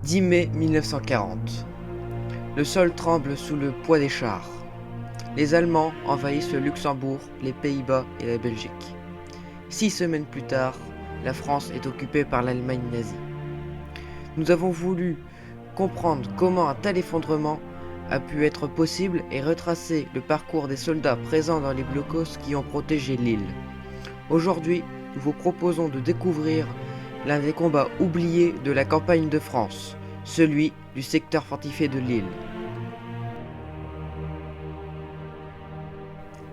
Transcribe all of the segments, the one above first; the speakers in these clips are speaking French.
10 mai 1940. Le sol tremble sous le poids des chars. Les Allemands envahissent le Luxembourg, les Pays-Bas et la Belgique. 6 semaines plus tard, la France est occupée par l'Allemagne nazie. Nous avons voulu comprendre comment un tel effondrement a pu être possible et retracer le parcours des soldats présents dans les blocos qui ont protégé l'île. Aujourd'hui, nous vous proposons de découvrir l'un des combats oubliés de la campagne de France, celui du secteur fortifié de Lille.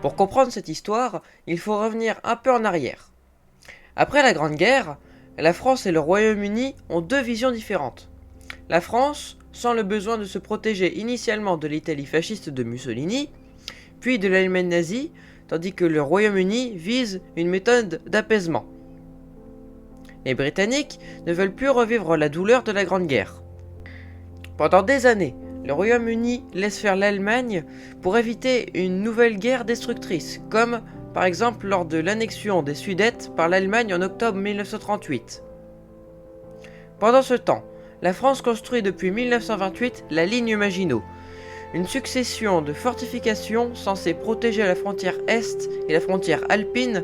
Pour comprendre cette histoire, il faut revenir un peu en arrière. Après la Grande Guerre, la France et le Royaume-Uni ont deux visions différentes. La France sent le besoin de se protéger initialement de l'Italie fasciste de Mussolini, puis de l'Allemagne nazie, tandis que le Royaume-Uni vise une méthode d'apaisement. Les Britanniques ne veulent plus revivre la douleur de la Grande Guerre. Pendant des années, le Royaume-Uni laisse faire l'Allemagne pour éviter une nouvelle guerre destructrice, comme par exemple lors de l'annexion des Sudètes par l'Allemagne en octobre 1938. Pendant ce temps, la France construit depuis 1928 la ligne Maginot, une succession de fortifications censées protéger la frontière Est et la frontière alpine.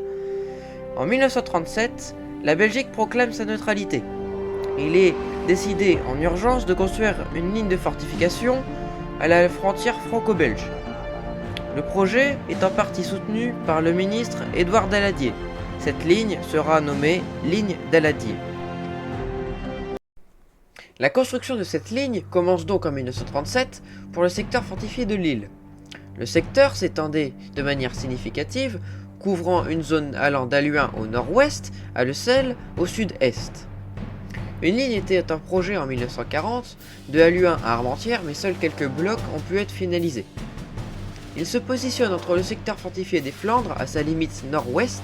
En 1937, la Belgique proclame sa neutralité. Il est décidé en urgence de construire une ligne de fortification à la frontière franco-belge. Le projet est en partie soutenu par le ministre Édouard Daladier. Cette ligne sera nommée ligne Daladier. La construction de cette ligne commence donc en 1937 pour le secteur fortifié de Lille. Le secteur s'étendait de manière significative, couvrant une zone allant d'Halluin au nord-ouest à Le Sel au sud-est. Une ligne était un projet en 1940 de Halluin à Armentières, mais seuls quelques blocs ont pu être finalisés. Il se positionne entre le secteur fortifié des Flandres à sa limite nord-ouest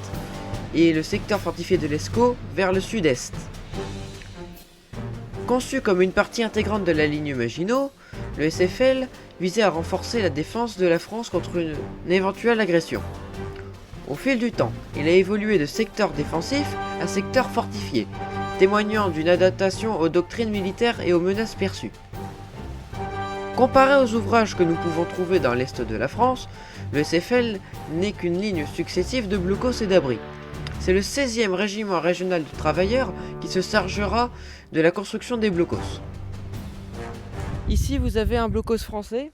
et le secteur fortifié de l'Escaut vers le sud-est. Conçu comme une partie intégrante de la ligne Maginot, le SFL visait à renforcer la défense de la France contre une éventuelle agression. Au fil du temps, il a évolué de secteur défensif à secteur fortifié, témoignant d'une adaptation aux doctrines militaires et aux menaces perçues. Comparé aux ouvrages que nous pouvons trouver dans l'est de la France, le SFL n'est qu'une ligne successive de blocos et d'abris. C'est le 16e régiment régional de travailleurs qui se chargera de la construction des blocos. Ici, vous avez un blocos français.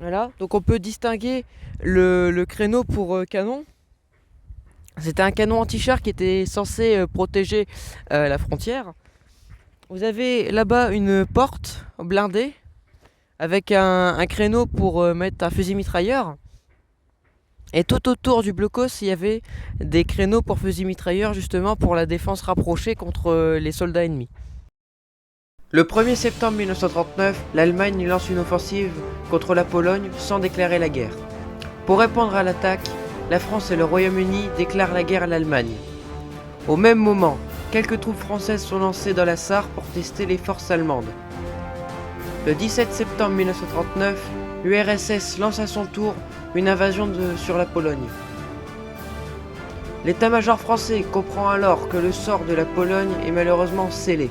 Voilà, donc on peut distinguer le créneau pour canon. C'était un canon anti-char qui était censé protéger la frontière. Vous avez là-bas une porte blindée avec un créneau pour mettre un fusil mitrailleur. Et tout autour du blocos, il y avait des créneaux pour fusil mitrailleur justement pour la défense rapprochée contre les soldats ennemis. Le 1er septembre 1939, l'Allemagne lance une offensive contre la Pologne sans déclarer la guerre. Pour répondre à l'attaque, la France et le Royaume-Uni déclarent la guerre à l'Allemagne. Au même moment, quelques troupes françaises sont lancées dans la Sarre pour tester les forces allemandes. Le 17 septembre 1939, l'URSS lance à son tour une invasion sur la Pologne. L'état-major français comprend alors que le sort de la Pologne est malheureusement scellé.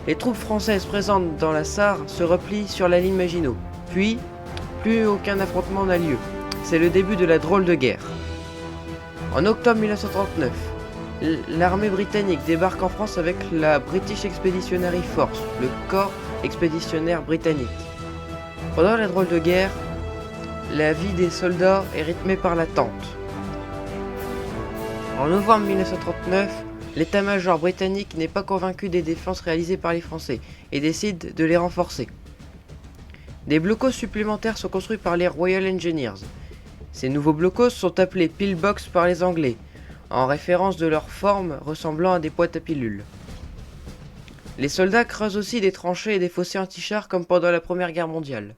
Les troupes françaises présentes dans la Sarre se replient sur la ligne Maginot. Puis, plus aucun affrontement n'a lieu. C'est le début de la drôle de guerre. En octobre 1939, l'armée britannique débarque en France avec la British Expeditionary Force, le corps expéditionnaire britannique. Pendant la drôle de guerre, la vie des soldats est rythmée par l'attente. En novembre 1939, l'état-major britannique n'est pas convaincu des défenses réalisées par les Français et décide de les renforcer. Des blocos supplémentaires sont construits par les Royal Engineers. Ces nouveaux blocos sont appelés pillbox par les Anglais, en référence de leur forme ressemblant à des boîtes à pilules. Les soldats creusent aussi des tranchées et des fossés anti-chars comme pendant la Première Guerre mondiale.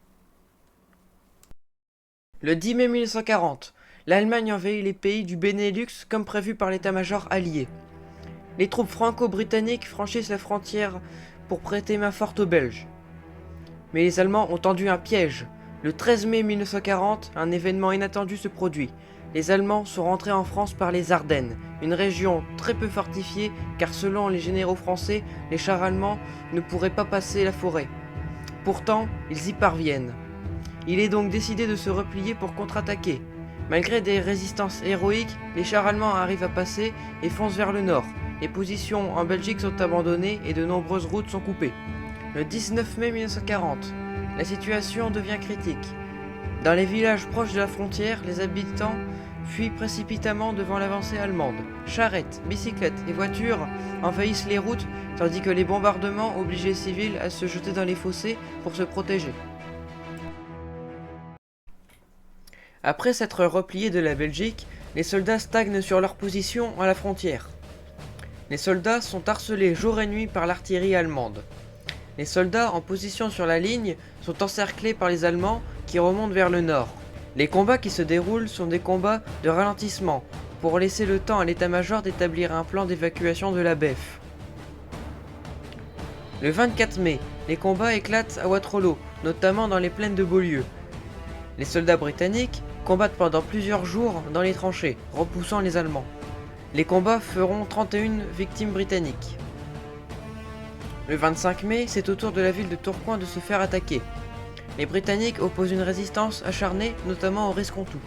Le 10 mai 1940, l'Allemagne envahit les pays du Benelux comme prévu par l'état-major allié. Les troupes franco-britanniques franchissent la frontière pour prêter main forte aux Belges. Mais les Allemands ont tendu un piège. Le 13 mai 1940, un événement inattendu se produit. les Allemands sont rentrés en France par les Ardennes, une région très peu fortifiée car selon les généraux français, les chars allemands ne pourraient pas passer la forêt. Pourtant, ils y parviennent. Il est donc décidé de se replier pour contre-attaquer. Malgré des résistances héroïques, les chars allemands arrivent à passer et foncent vers le nord. Les positions en Belgique sont abandonnées et de nombreuses routes sont coupées. Le 19 mai 1940, la situation devient critique. Dans les villages proches de la frontière, les habitants fuient précipitamment devant l'avancée allemande. Charrettes, bicyclettes et voitures envahissent les routes, tandis que les bombardements obligent les civils à se jeter dans les fossés pour se protéger. Après s'être repliés de la Belgique, les soldats stagnent sur leur position à la frontière. Les soldats sont harcelés jour et nuit par l'artillerie allemande. Les soldats en position sur la ligne sont encerclés par les Allemands qui remontent vers le nord. Les combats qui se déroulent sont des combats de ralentissement pour laisser le temps à l'état-major d'établir un plan d'évacuation de la BEF. Le 24 mai, les combats éclatent à Waterloo, notamment dans les plaines de Beaulieu. Les soldats britanniques combattent pendant plusieurs jours dans les tranchées, repoussant les Allemands. Les combats feront 31 victimes britanniques. Le 25 mai, c'est au tour de la ville de Tourcoing de se faire attaquer. Les Britanniques opposent une résistance acharnée, notamment au Rescontou.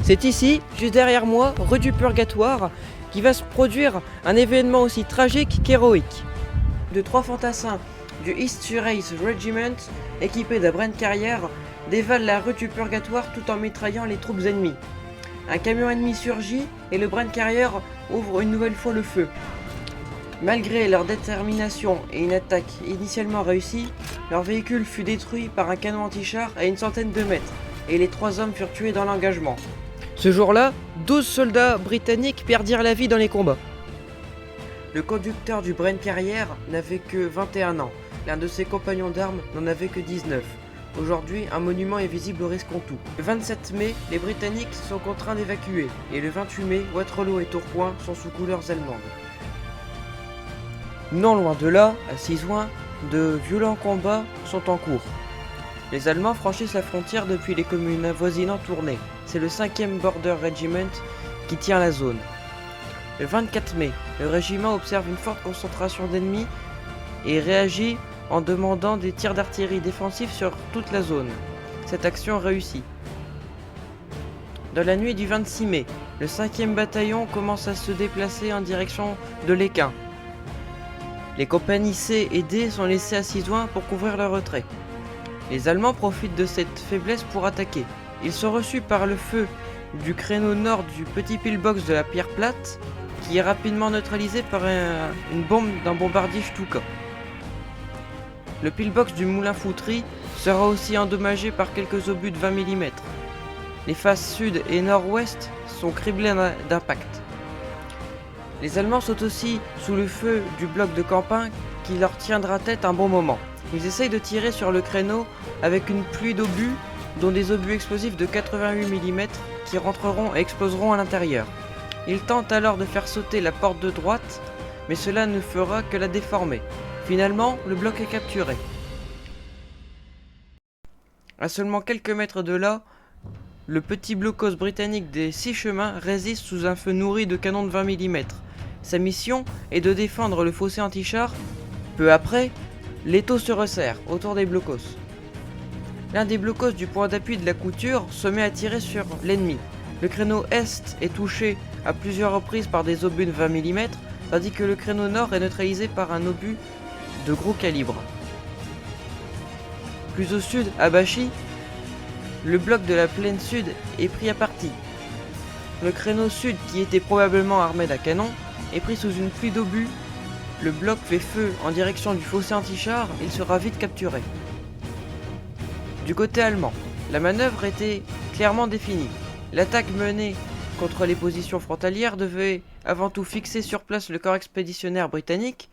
C'est ici, juste derrière moi, rue du Purgatoire, qui va se produire un événement aussi tragique qu'héroïque. De 3 fantassins du East Surrey Regiment, équipés de Bren Carrier, dévalent la rue du Purgatoire tout en mitraillant les troupes ennemies. Un camion ennemi surgit et le Bren Carrier ouvre une nouvelle fois le feu. Malgré leur détermination et une attaque initialement réussie, leur véhicule fut détruit par un canon anti-char à une centaine de mètres, et les 3 hommes furent tués dans l'engagement. Ce jour-là, 12 soldats britanniques perdirent la vie dans les combats. Le conducteur du Bren Carrier n'avait que 21 ans, l'un de ses compagnons d'armes n'en avait que 19. Aujourd'hui, un monument est visible au Rescontou. Le 27 mai, les Britanniques sont contraints d'évacuer, et le 28 mai, Waterloo et Tourcoing sont sous couleurs allemandes. Non loin de là, à Sizouin, de violents combats sont en cours. Les Allemands franchissent la frontière depuis les communes avoisinant Tournai. C'est le 5e Border Regiment qui tient la zone. Le 24 mai, le régiment observe une forte concentration d'ennemis et réagit en demandant des tirs d'artillerie défensifs sur toute la zone. Cette action réussit. Dans la nuit du 26 mai, le 5e bataillon commence à se déplacer en direction de l'Équin. Les compagnies C et D sont laissées à Sizouin pour couvrir leur retrait. Les Allemands profitent de cette faiblesse pour attaquer. Ils sont reçus par le feu du créneau nord du petit pillbox de la Pierre Plate, qui est rapidement neutralisé par une bombe d'un bombardier Stuka. Le pillbox du moulin Foutry sera aussi endommagé par quelques obus de 20 mm. Les faces sud et nord-ouest sont criblées d'impact. Les Allemands sont aussi sous le feu du bloc de Campin qui leur tiendra tête un bon moment. Ils essayent de tirer sur le créneau avec une pluie d'obus, dont des obus explosifs de 88 mm qui rentreront et exploseront à l'intérieur. Ils tentent alors de faire sauter la porte de droite, mais cela ne fera que la déformer. Finalement, le bloc est capturé. À seulement quelques mètres de là, le petit blocos britannique des 6 chemins résiste sous un feu nourri de canons de 20 mm. Sa mission est de défendre le fossé anti-char. Peu après, l'étau se resserre autour des blocos. L'un des blocos du point d'appui de la couture se met à tirer sur l'ennemi. Le créneau est est touché à plusieurs reprises par des obus de 20 mm, tandis que le créneau nord est neutralisé par un obus de gros calibre. Plus au sud, à Bachy, le bloc de la plaine sud est pris à partie. Le créneau sud, qui était probablement armé d'un canon, est pris sous une pluie d'obus. Le bloc fait feu en direction du fossé anti-char, il sera vite capturé. Du côté allemand, la manœuvre était clairement définie. L'attaque menée contre les positions frontalières devait avant tout fixer sur place le corps expéditionnaire britannique.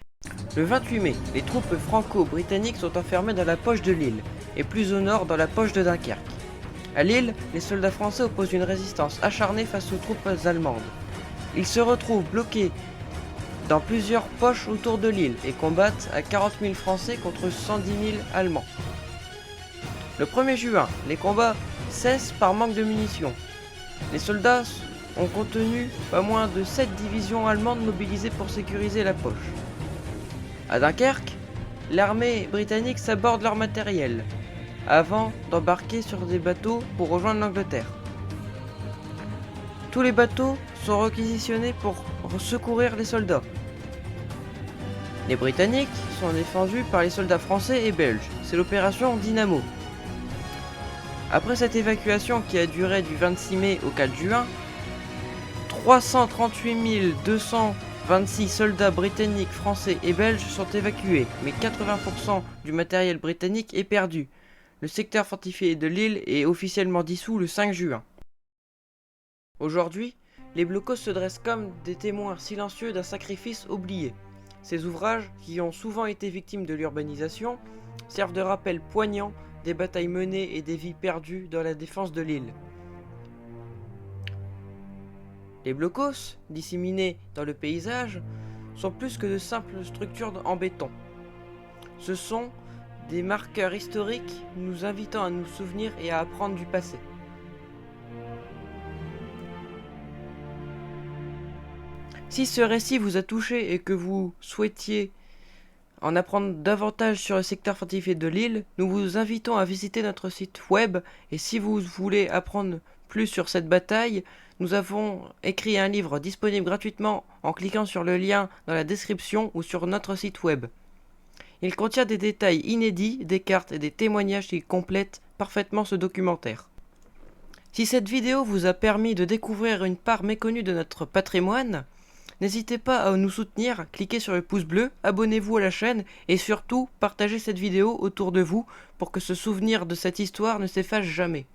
Le 28 mai, les troupes franco-britanniques sont enfermées dans la poche de Lille, et plus au nord dans la poche de Dunkerque. À Lille, les soldats français opposent une résistance acharnée face aux troupes allemandes. Ils se retrouvent bloqués dans plusieurs poches autour de l'île et combattent à 40 000 Français contre 110 000 Allemands. Le 1er juin, les combats cesse par manque de munitions. Les soldats ont contenu pas moins de 7 divisions allemandes mobilisées pour sécuriser la poche. À Dunkerque, l'armée britannique saborde leur matériel, avant d'embarquer sur des bateaux pour rejoindre l'Angleterre. Tous les bateaux sont réquisitionnés pour secourir les soldats. Les Britanniques sont défendus par les soldats français et belges. C'est l'opération Dynamo. Après cette évacuation qui a duré du 26 mai au 4 juin, 338 226 soldats britanniques, français et belges sont évacués, mais 80% du matériel britannique est perdu. Le secteur fortifié de Lille est officiellement dissous le 5 juin. Aujourd'hui, les blocos se dressent comme des témoins silencieux d'un sacrifice oublié. Ces ouvrages, qui ont souvent été victimes de l'urbanisation, servent de rappel poignant des batailles menées et des vies perdues dans la défense de l'île. Les blocos, disséminés dans le paysage, sont plus que de simples structures en béton. Ce sont des marqueurs historiques nous invitant à nous souvenir et à apprendre du passé. Si ce récit vous a touché et que vous souhaitiez en apprendre davantage sur le secteur fortifié de Lille, nous vous invitons à visiter notre site web, et si vous voulez apprendre plus sur cette bataille, nous avons écrit un livre disponible gratuitement en cliquant sur le lien dans la description ou sur notre site web. Il contient des détails inédits, des cartes et des témoignages qui complètent parfaitement ce documentaire. Si cette vidéo vous a permis de découvrir une part méconnue de notre patrimoine, n'hésitez pas à nous soutenir, cliquez sur le pouce bleu, abonnez-vous à la chaîne et surtout partagez cette vidéo autour de vous pour que ce souvenir de cette histoire ne s'efface jamais.